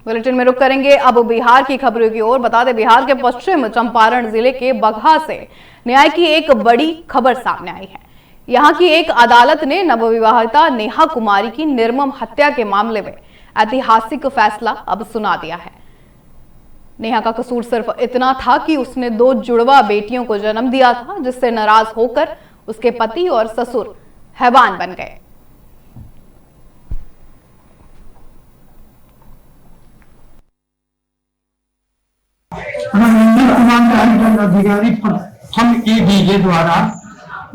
Bulletin में रुक करेंगे अब बिहार की खबरों की ओर। बता दें, बिहार के पश्चिम चंपारण जिले के बगहा से न्याय की एक बड़ी खबर सामने आई है। यहां की एक अदालत ने नवविवाहिता नेहा कुमारी की निर्मम हत्या के मामले में ऐतिहासिक फैसला अब सुना दिया है। नेहा का कसूर सिर्फ इतना था कि उसने 2 जुड़वा बेटियों को जन्म दिया था, जिससे नाराज होकर उसके पति और ससुर हैवान बन गए। अधिकारी प्रथम एडीजे द्वारा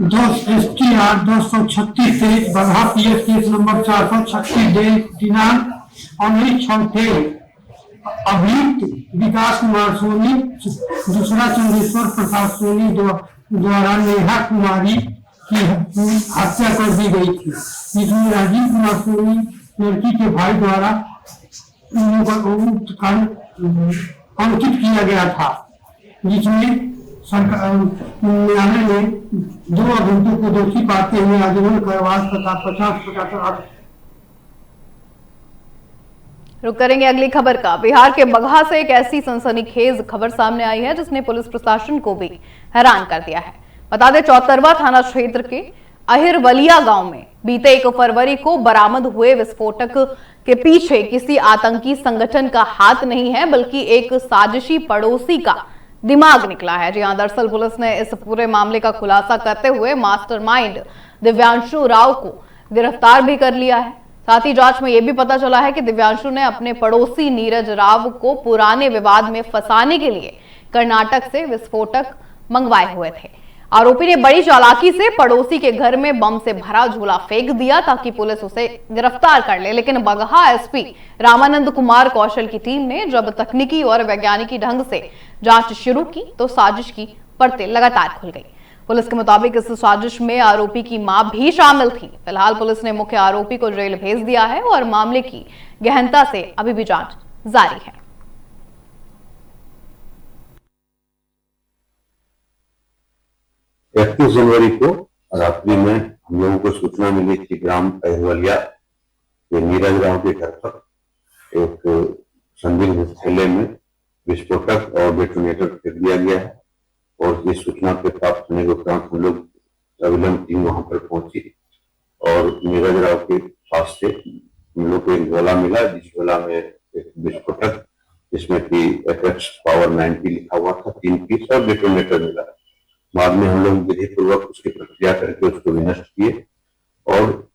236 से बगहा पीएस केस नंबर 436 दिनांक 19/6 अभियुक्त विकास कुमार सोनी दूसरा चंद्रेश्वर प्रसाद सोनी द्वारा नेहा कुमारी की हत्या कर दी गई थी। इसमें राजीव कुमार सोनी लड़की के भाई द्वारा अंकित किया गया था, जिसमें न्यायालय ने 2 अभियुक्तों को दोषी पाते हुए आजीवन कारावास तथा 50,000। रुक करेंगे अगली खबर का। बिहार के बगहा से एक ऐसी सनसनीखेज खबर सामने आई है जिसने पुलिस प्रशासन को भी हैरान कर दिया है। बता दें, चौतरवा थाना क्षेत्र के अहिरवलिया गांव में बीते 1 फरवरी को बरामद हुए विस्फोटक के पीछे किसी आतंकी संगठन का हाथ नहीं है, बल्कि एक साजिशी पड़ोसी का दिमाग निकला है। जी हां, दरअसल पुलिस ने इस पूरे मामले का खुलासा करते हुए मास्टरमाइंड दिव्यांशु राव को गिरफ्तार भी कर लिया है। साथ ही जांच में यह भी पता चला है कि दिव्यांशु ने अपने पड़ोसी नीरज राव को पुराने विवाद में फंसाने के लिए कर्नाटक से विस्फोटक मंगवाए हुए थे। आरोपी ने बड़ी चालाकी से पड़ोसी के घर में बम से भरा झोला फेंक दिया ताकि पुलिस उसे गिरफ्तार कर ले, लेकिन बगहा एसपी रामानंद कुमार कौशल की टीम ने जब तकनीकी और वैज्ञानिकी ढंग से जांच शुरू की तो साजिश की परतें लगातार खुल गई। पुलिस के मुताबिक इस साजिश में आरोपी की मां भी शामिल थी। फिलहाल पुलिस ने मुख्य आरोपी को जेल भेज दिया है और मामले की गहनता से अभी भी जांच जारी है। 31 जनवरी को रात्रि में हम लोगों को सूचना मिली कि ग्राम अहिरवलिया के नीरज राव के घर पर एक संदिग्ध थैले में विस्फोटक और डेटोनेटर फेंक दिया गया है और इस सूचना के प्राप्त होने के उपरांत हम लोग अविलंब टीम वहां पर पहुंची और नीरज राव के पास से हम लोग को एक झोला मिला, जिस झोला में एक विस्फोटक जिसमें कि FX Power 90 लिखा हुआ था 3 पीस और डेटोनेटर मिला। बाद में हम लोग विधि पूर्वक उसकी प्रक्रिया करके उसको विनष्ट किए और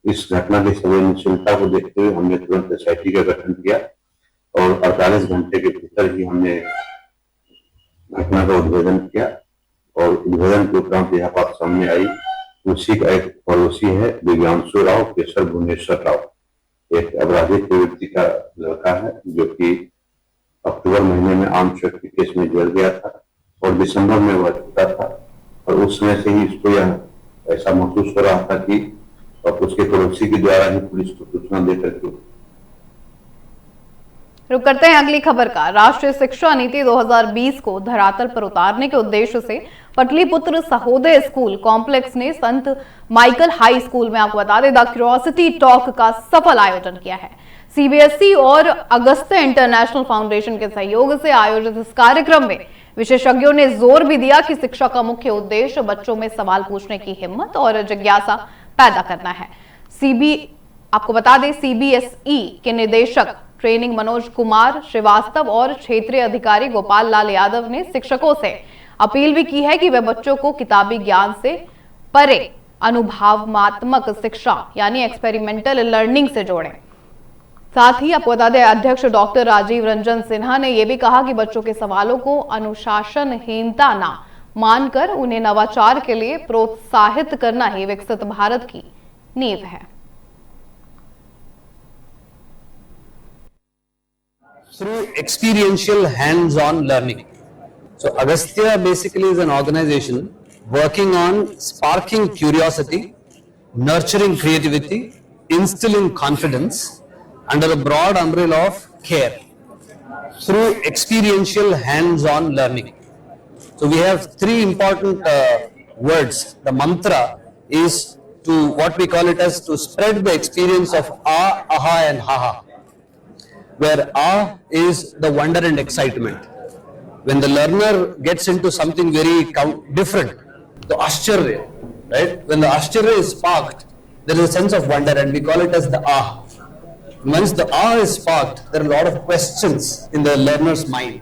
इस घटना की संवेदनशीलता को देखते हुए हमने तुरंत SIT का गठन किया और 48 घंटे के भीतर ही हमने घटना का उद्भेदन किया और उद्भेदन के उपरांत यह बात सामने आई। उसी का एक पड़ोसी है दिव्यांशु राव केशर भुवनेश्वर राव, एक अपराधी प्रवृत्ति का लड़का है जो कि अक्टूबर महीने में आर्म्स एक्ट के केस में जुड़ गया था और दिसंबर में वह छूटा था और उस समय से ही इसको यह ऐसा महसूस हो रहा था कि उसके पड़ोसी के द्वारा ही पुलिस को सूचना देकर के। रुक करते हैं अगली खबर का। राष्ट्रीय शिक्षा नीति 2020 को धरातल पर उतारने के उद्देश्य से पटलिपुत्र सहोदय स्कूल कॉम्प्लेक्स ने संत माइकल हाई स्कूल में, आपको बता दें, द क्यूरियोसिटी टॉक का सफल आयोजन किया है। CBSE और अगस्त्य इंटरनेशनल फाउंडेशन के सहयोग से आयोजित इस कार्यक्रम में विशेषज्ञों ने जोर भी दिया कि शिक्षा का मुख्य उद्देश्य बच्चों में सवाल पूछने की हिम्मत और जिज्ञासा पैदा करना है। आपको बता दें, CBSE के निदेशक ट्रेनिंग मनोज कुमार श्रीवास्तव और क्षेत्रीय अधिकारी गोपाल लाल यादव ने शिक्षकों से अपील भी की है कि वे बच्चों को किताबी ज्ञान से परे अनुभवात्मक शिक्षा यानी एक्सपेरिमेंटल लर्निंग से जोड़ें। साथ ही आपको बता दें, अध्यक्ष डॉक्टर राजीव रंजन सिन्हा ने यह भी कहा कि बच्चों के सवालों को अनुशासनहीनता ना मानकर उन्हें नवाचार के लिए प्रोत्साहित करना ही विकसित भारत की नींव है। Through experiential hands-on learning. So Agastya basically is an organization working on sparking curiosity, nurturing creativity, instilling confidence under a broad umbrella of care through experiential hands-on learning. So we have 3 important words. The mantra is to what we call it as to spread the experience of aha and haha. where awe is the wonder and excitement. When the learner gets into something very different, the ascharya, right? When the ascharya is sparked, there is a sense of wonder, and we call it as the awe. Once the awe is sparked, there are a lot of questions in the learner's mind.